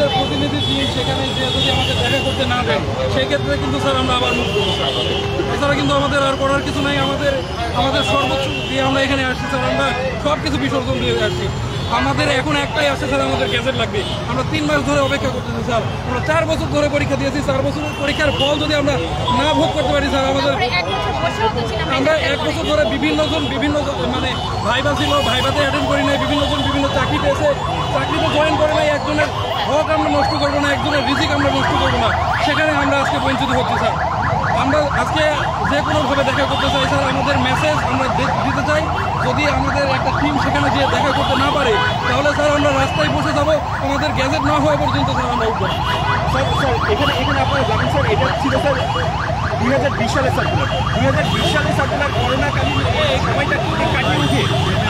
আমাদের প্রতিনিধি টিম সেখানে যে যদি আমাদের দেখা করতে না দেন সেই ক্ষেত্রে কিন্তু স্যার আমরা আবার মুখ করবো স্যার। এছাড়া কিন্তু আমাদের আর করার কিছু নাই। আমাদের সর্বোচ্চ দিয়ে আমরা এখানে আসছি স্যার, আমরা সব কিছু বিসর্জন দিয়ে আসছি। আমাদের এখন একটাই আসছে স্যার, আমাদের গ্যাজেট লাগবে। আমরা 3 মাস ধরে অপেক্ষা করতেছি স্যার, আমরা 4 বছর ধরে পরীক্ষা দিয়েছি। 4 বছরের পরীক্ষার ফল যদি আমরা না ভোগ করতে পারি স্যার, আমরা 1 বছর ধরে বিভিন্ন মানে ভাইবা ছিল, ভাইবাতে অ্যাটেন্ড করি নাই, বিভিন্ন চাকরি পেয়েছে, চাকরিতে জয়েন করে নাই। একজনের হক আমরা নষ্ট করবো না, একজনের রিজিক আমরা নষ্ট করবো না, সেখানে আমরা আজকে বঞ্চিত হচ্ছি স্যার। আমরা আজকে যে কোনোভাবে দেখা করতে চাই স্যার, আমাদের মেসেজ আমরা দিতে চাই। যদি আমাদের একটা টিম সেখানে গিয়ে দেখা করতে না পারে তাহলে স্যার আমরা রাস্তায় বসে যাব, আমাদের গ্যাজেট না হওয়া পর্যন্ত স্যার আমরা উঠবো। স্যার এখানে আপনারা জানেন স্যার, এটা ছিল স্যার 2020 সালের সার্কুলার। 2020 সালের সার্কুলার করোনাকালীন এই সময়টা কাটিয়ে উঠে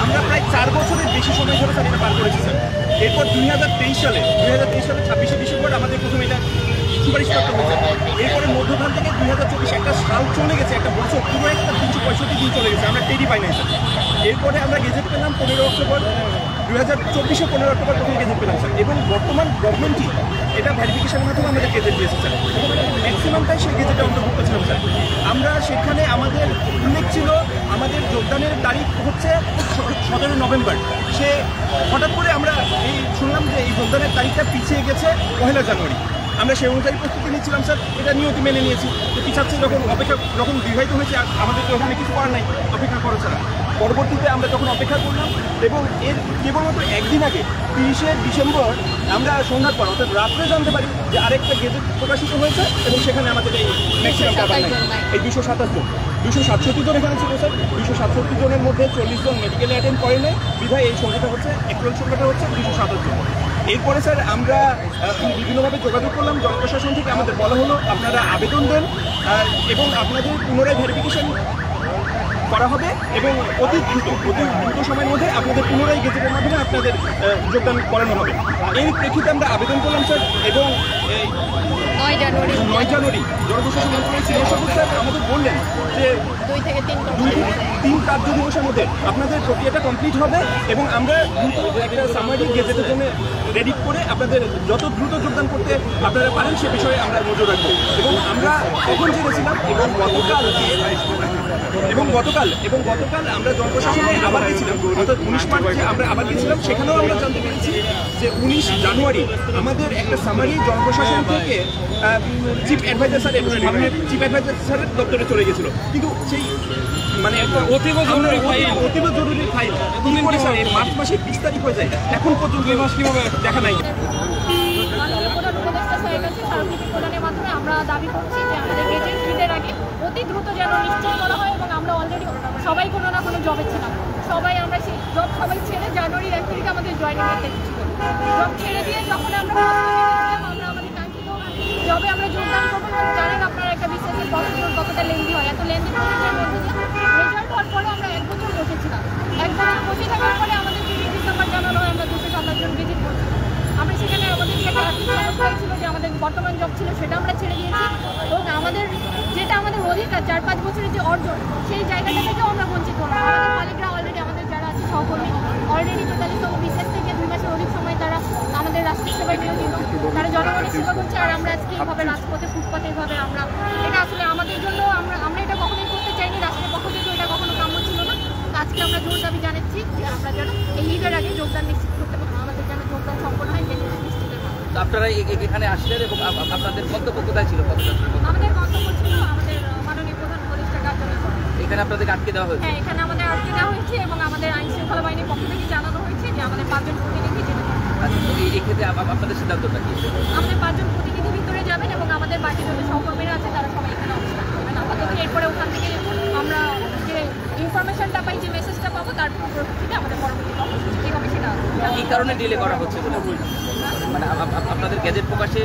আমরা প্রায় 4 বছরের বেশি সময় ধরে স্যার এটা পার করেছি স্যার। এরপর 2023 সালে 26শে ডিসেম্বর আমাদের প্রথম এটা সুপারিশ করতে হয়েছে। এরপরে মধ্যখান থেকে 2024 একটা সাল চলে গেছে, একটা বছর পুরো একটা 365 দিন চলে গেছে, আমরা টেরি পাই নাই স্যার। এরপরে আমরা গেজেট পেলাম 15 অক্টোবর 2024 15 অক্টোবর প্রথম গেজেট পেলাম স্যার। এবং বর্তমান গভর্নমেন্টই এটা ভেরিফিকেশনের মাধ্যমে আমাদের গেজেট দিয়েছে স্যার। ম্যাক্সিমামটাই সেই গেজেটে অন্তর্ভুক্ত ছিলাম স্যার। আমরা সেখানে আমাদের উল্লেখ ছিল আমাদের যোগদানের তারিখ হচ্ছে 17 নভেম্বর। সে হঠাৎ করে আমরা শুনলাম যে এই যোগদানের তারিখটা পিছিয়ে গেছে 1 জানুয়ারি। আমরা সেই অনুযায়ী প্রস্তুতি নিচ্ছিলাম স্যার, এটা নিয়তি মেনে নিয়েছি। তো পিছাচ্ছে যখন বিবাহিত হয়েছে আমাদের ওখানে কিছু করার নাই, অপেক্ষা করা ছাড়া। পরবর্তীতে আমরা যখন অপেক্ষা করলাম এবং এর কেবলমাত্র একদিন আগে 30শে ডিসেম্বর আমরা সন্ধ্যার পর অর্থাৎ রাত্রে জানতে পারি যে আরেকটা গেজেট প্রকাশিত হয়েছে এবং সেখানে আমাদের এই ম্যাক্সিমাম টাকা নাই, এই 227 জন 267 জন এখানে ছিল স্যার। 267 জনের মধ্যে 40 জন মেডিকেলে অ্যাটেন্ড করে নাই, বিধায় এই সংখ্যাটা হচ্ছে অ্যাকচুয়াল সংখ্যাটা হচ্ছে 227 জন। এরপরে স্যার আমরা বিভিন্নভাবে যোগাযোগ করলাম জনপ্রশাসন থেকে, আমাদের বলা হলো আপনারা আবেদন দেন এবং আপনাদের পুনরায় ভেরিফিকেশন করা হবে এবং অতি দ্রুত সময়ের মধ্যে আপনাদের পুনরায় গেজেটের মাধ্যমে আপনাদের যোগদান করানো হবে। এই প্রেক্ষিতে আমরা আবেদন করলাম স্যার এবং 9 জানুয়ারি জনপ্রশাসন মন্ত্রণালয়ের সিনিয়র সদস্য স্যার আমাদের বললেন যে 2 থেকে 3 কার্য দিবসের মধ্যে আপনাদের প্রক্রিয়াটা কমপ্লিট হবে এবং আমরা দ্রুত একটা সামাজিক গেজেটের জন্য রেডি করে আপনাদের যত দ্রুত যোগদান করতে আপনারা পারেন সে বিষয়ে আমরা নজর রাখবো। এবং আমরা তখন জেনেছিলাম এবং গতকাল আমরা জনপ্রশাসনে আবার গেছিলাম, অর্থাৎ 19 মার্চে আমরা আবার গেছিলাম। সেখানেও আমরা জানতে পেরেছি যে 19 জানুয়ারি আমাদের একটা সামারি জনপ্রশাসন থেকে চিফ অ্যাডভাইজার স্যার এবং চিফ অ্যাডভাইজার স্যারের দপ্তরে চলে গেছিলো, কিন্তু সেই মানে একটা অতীব জরুরি ফাইল স্যার এই মার্চ মাসে 20 তারিখ হয়ে যায়, এখন পর্যন্ত 2 মাস কীভাবে দেখা নাই। আমরা দাবি করছি যে আমাদের গেজেট ঈদের আগে অতি দ্রুত যেন নিশ্চয় করা হয় এবং আমরা অলরেডি সবাই কোনো না কোনো জবে ছিলাম, আমরা সেই জব সবাই ছেড়ে জানুয়ারির 1 তারিখে আমাদের জয়েনিং করতে ছিল। জব ছেড়ে দিয়ে যখন আমরা আমাদের কাঙ্ক্ষিত জবে আমরা যোগদান করবো, জানেন আপনারা একটা বিসিএসের প্রসিডিউর কতটা লেন্দি হয়, এত লেন্দি প্রসিডিউর মধ্যে রেজাল্ট হওয়ার পরে আমরা 1 বছর বসেছিলাম। 1 বছর বসে থাকার পরে আমাদের 30 ডিসেম্বর জানানো হয় আমরা 227 জন ভিজিট করছি। আমরা সেখানে আমাদের যে অবস্থায় ছিল যে আমাদের বর্তমান জব ছিল সেটা আমরা ছেড়ে দিয়েছি এবং আমাদের যেটা আমাদের অধিকার 4-5 বছরের যে অর্জন সেই জায়গাটা থেকেও আমরা বঞ্চিত হলাম। আমাদের মালিকরা অলরেডি আমাদের যারা আছে সহকর্মী অলরেডি 43তম বিশেষ থেকে 2 মাসের অধিক সময় তারা আমাদের রাষ্ট্রীয় সেবায় নিয়োজিত, তারা জনগণের সেবা করছে। আর আমরা আজকে এইভাবে রাজপথে ফুটপাতে এইভাবে এটা আসলে আমাদের জন্য আমরা এটা কখনোই করতে চাইনি, রাষ্ট্রের পক্ষ থেকে এটা কখনো কাম্য ছিল না। আজকে আমরা জোর দাবি জানাচ্ছি যে আমরা যেন এই ঈদের আগে যোগদান নিশ্চিত করতে পারি, আমাদের যেন যোগদান সম্পন্ন হয় নিশ্চিতের মাধ্যমে। আপনারা এখানে আসলেন এবং আপনাদের মন্তব্য কোথায় ছিল? আমাদের মন্তব্য ছিল আমাদের মাননীয় প্রধান উপদেষ্টা কার্যালয়। এখানে আপনাদেরকে আটকে দেওয়া হয়েছে? হ্যাঁ, এখানে আমাদের আটকে দেওয়া হয়েছে এবং আমাদের আইন শৃঙ্খলা বাহিনীর পক্ষ থেকে জানানো হয়েছে যে আমাদের 5 জন প্রতিনিধি যেতে পারে। এই ক্ষেত্রে আপনাদের সিদ্ধান্তটা কি? আমাদের 5 জন প্রতিনিধি ভিতরে যাবেন এবং আমাদের বাকি যত সহকর্মীরা আছে তারা সবাই এখানে অবস্থান করবেন আপাতত। এরপরে ওখান থেকে আমরা যে ইনফরমেশনটা পাই, যে মেসেজটা পাবো তার পরিপ্রেক্ষিতে আমাদের পরবর্তী কর্মসূচি কী হবে সেটা। এই কারণে ডিলে করা হচ্ছে বলে মানে আপনাদের গ্যাজেট প্রকাশে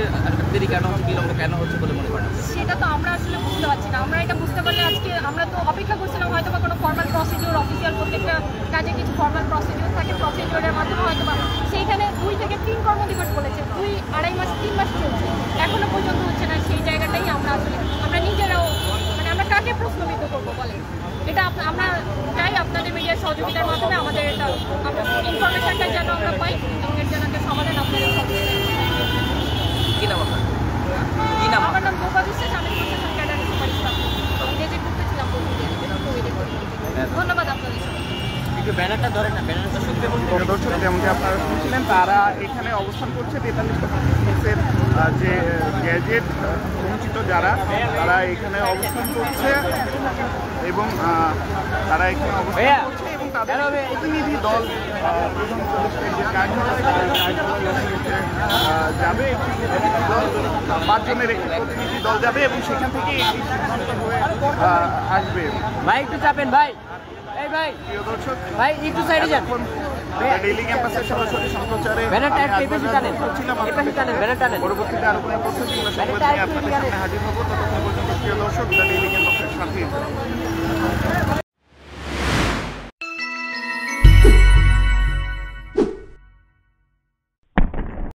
দেরি কেন হচ্ছে, বিলম্ব কেন হচ্ছে বলে মনে করেন? সেটা তো আমরা আসলে বুঝতে পারছি না। আমরা এটা বুঝতে পারলে আজকে আমরা তো অপেক্ষা করছিলাম হয়তো বা কোনো ফর্মাল প্রসিডিউর, অফিসিয়াল প্রত্যেকটা কাজে কিছু ফর্মাল প্রসিডিউর থাকে, প্রসিডিউরের মাধ্যমে হয়তো বা সেইখানে 2 থেকে 3 কর্মদিবস বলেছে, 2-2.5 মাস 3 মাস চলছে, এখনো পর্যন্ত হচ্ছে না। সেই জায়গাটাই আমরা আসলে আমরা নিজেরাও মানে আমরা কাকে প্রশ্নবিদ্ধ করবো বলেন? এটা আমরা চাই আপনাদের মিডিয়ার সহযোগিতার মাধ্যমে আমাদের এটা আমরা ইনফরমেশনটা যেন আমরা পাই এবং এর যেন একটা সমাধান আপনাদের অবস্থান করছে 43 কমপ্লেক্সের যে গ্যাজেট বঞ্চিত যারা, তারা এখানে অবস্থান করছে এবং তারা এখানে অবস্থান করছে এবং তাদের প্রতিনিধি দল প্রধান উপদেষ্টার যে কার্যালয় যাবে, একটি প্রতিনিধি দল 5 জনের একটি প্রতিনিধি দল যাবে এবং সেখান থেকে একটি সিদ্ধান্ত হয়ে আসবে। ভাই একটু চাপেন ভাই, এই ভাই প্রিয় দর্শক, ভাই একটু সাইডে যান। ডেইলি ক্যাম্পাসের সরাসরি সম্প্রচারে ব্যানারটা আমি একটু এই পাশে টানেন, করছিলাম এই পাশে টানেন, ব্যানার টানেন। পরবর্তীতে আরো কোনো প্রশ্ন কিংবা সংবাদ নিয়ে আপনাদের সামনে হাজির হবো। ততক্ষণ পর্যন্ত প্রিয় দর্শক, ডেইলি ক্যাম্পাসের সাথে